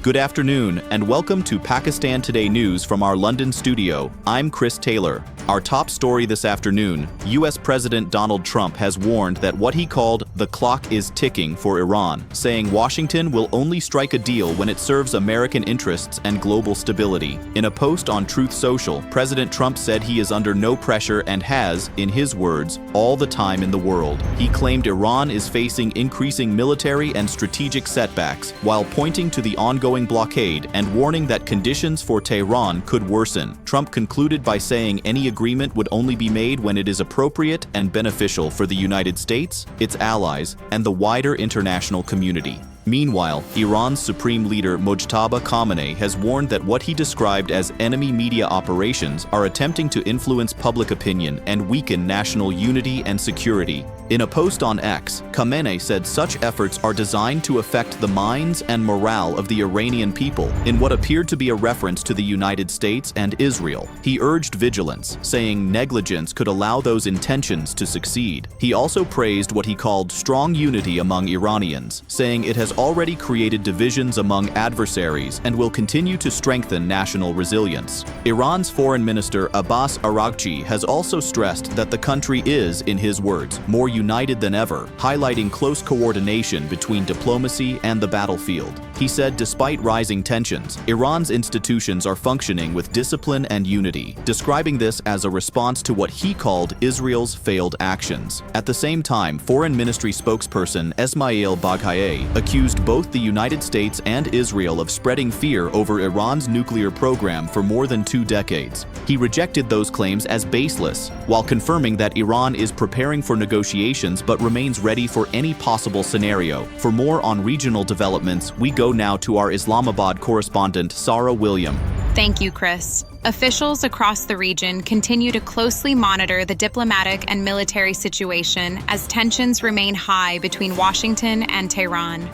Good afternoon, and welcome to Pakistan Today News from our London studio. I'm Chris Taylor. Our top story this afternoon, U.S. President Donald Trump has warned that what he called the clock is ticking for Iran, saying Washington will only strike a deal when it serves American interests and global stability. In a post on Truth Social, President Trump said he is under no pressure and has, in his words, all the time in the world. He claimed Iran is facing increasing military and strategic setbacks, while pointing to the ongoing blockade and warning that conditions for Tehran could worsen. Trump concluded by saying any agreement would only be made when it is appropriate and beneficial for the United States, its allies, and the wider international community. Meanwhile, Iran's supreme leader Mojtaba Khamenei has warned that what he described as enemy media operations are attempting to influence public opinion and weaken national unity and security. In a post on X, Khamenei said such efforts are designed to affect the minds and morale of the Iranian people, in what appeared to be a reference to the United States and Israel. He urged vigilance, saying negligence could allow those intentions to succeed. He also praised what he called strong unity among Iranians, saying it has already created divisions among adversaries and will continue to strengthen national resilience. Iran's Foreign Minister Abbas Araghchi has also stressed that the country is, in his words, more united than ever, highlighting close coordination between diplomacy and the battlefield. He said despite rising tensions, Iran's institutions are functioning with discipline and unity, describing this as a response to what he called Israel's failed actions. At the same time, Foreign Ministry spokesperson Esmail Baghaei accused both the United States and Israel of spreading fear over Iran's nuclear program for more than 2 decades. He rejected those claims as baseless, while confirming that Iran is preparing for negotiations but remains ready for any possible scenario. For more on regional developments, we go now to our Islamabad correspondent, Sarah William. Thank you, Chris. Officials across the region continue to closely monitor the diplomatic and military situation as tensions remain high between Washington and Tehran.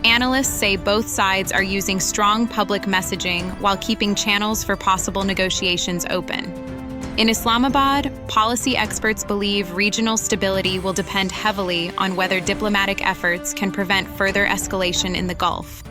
Analysts say both sides are using strong public messaging while keeping channels for possible negotiations open. In Islamabad, policy experts believe regional stability will depend heavily on whether diplomatic efforts can prevent further escalation in the Gulf.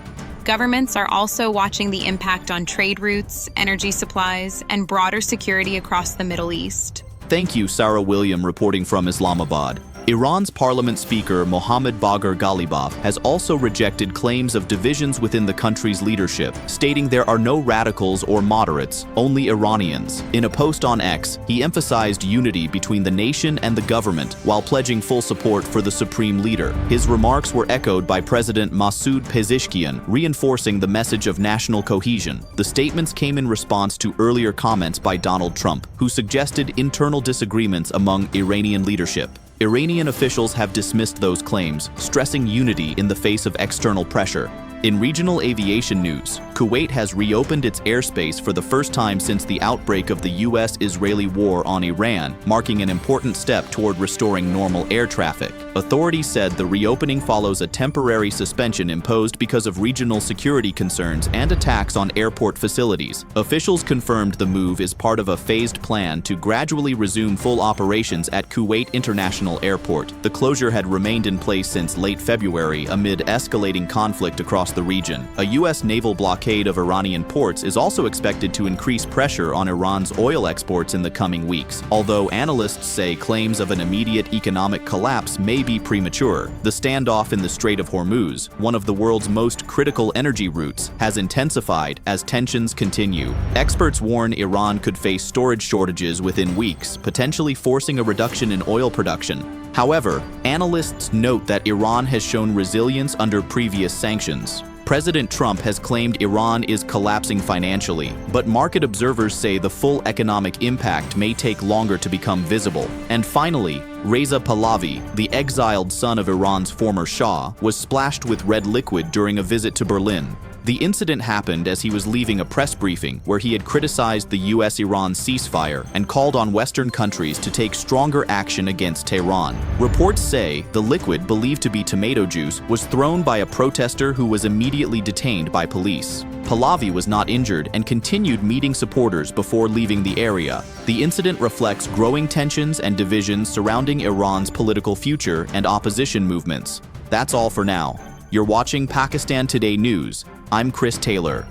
Governments are also watching the impact on trade routes, energy supplies, and broader security across the Middle East. Thank you, Sarah William, reporting from Islamabad. Iran's parliament speaker Mohammad Bagher Ghalibaf has also rejected claims of divisions within the country's leadership, stating there are no radicals or moderates, only Iranians. In a post on X, he emphasized unity between the nation and the government while pledging full support for the supreme leader. His remarks were echoed by President Masoud Pezeshkian, reinforcing the message of national cohesion. The statements came in response to earlier comments by Donald Trump, who suggested internal disagreements among Iranian leadership. Iranian officials have dismissed those claims, stressing unity in the face of external pressure. In regional aviation news, Kuwait has reopened its airspace for the first time since the outbreak of the U.S.-Israeli war on Iran, marking an important step toward restoring normal air traffic. Authorities said the reopening follows a temporary suspension imposed because of regional security concerns and attacks on airport facilities. Officials confirmed the move is part of a phased plan to gradually resume full operations at Kuwait International Airport. The closure had remained in place since late February amid escalating conflict across the region. A U.S. naval blockade of Iranian ports is also expected to increase pressure on Iran's oil exports in the coming weeks, although analysts say claims of an immediate economic collapse may be premature. The standoff in the Strait of Hormuz, one of the world's most critical energy routes, has intensified as tensions continue. Experts warn Iran could face storage shortages within weeks, potentially forcing a reduction in oil production. However, analysts note that Iran has shown resilience under previous sanctions. President Trump has claimed Iran is collapsing financially, but market observers say the full economic impact may take longer to become visible. And finally, Reza Pahlavi, the exiled son of Iran's former Shah, was splashed with red liquid during a visit to Berlin. The incident happened as he was leaving a press briefing where he had criticized the U.S.-Iran ceasefire and called on Western countries to take stronger action against Tehran. Reports say the liquid, believed to be tomato juice, was thrown by a protester who was immediately detained by police. Pahlavi was not injured and continued meeting supporters before leaving the area. The incident reflects growing tensions and divisions surrounding Iran's political future and opposition movements. That's all for now. You're watching Pakistan Today News. I'm Chris Taylor.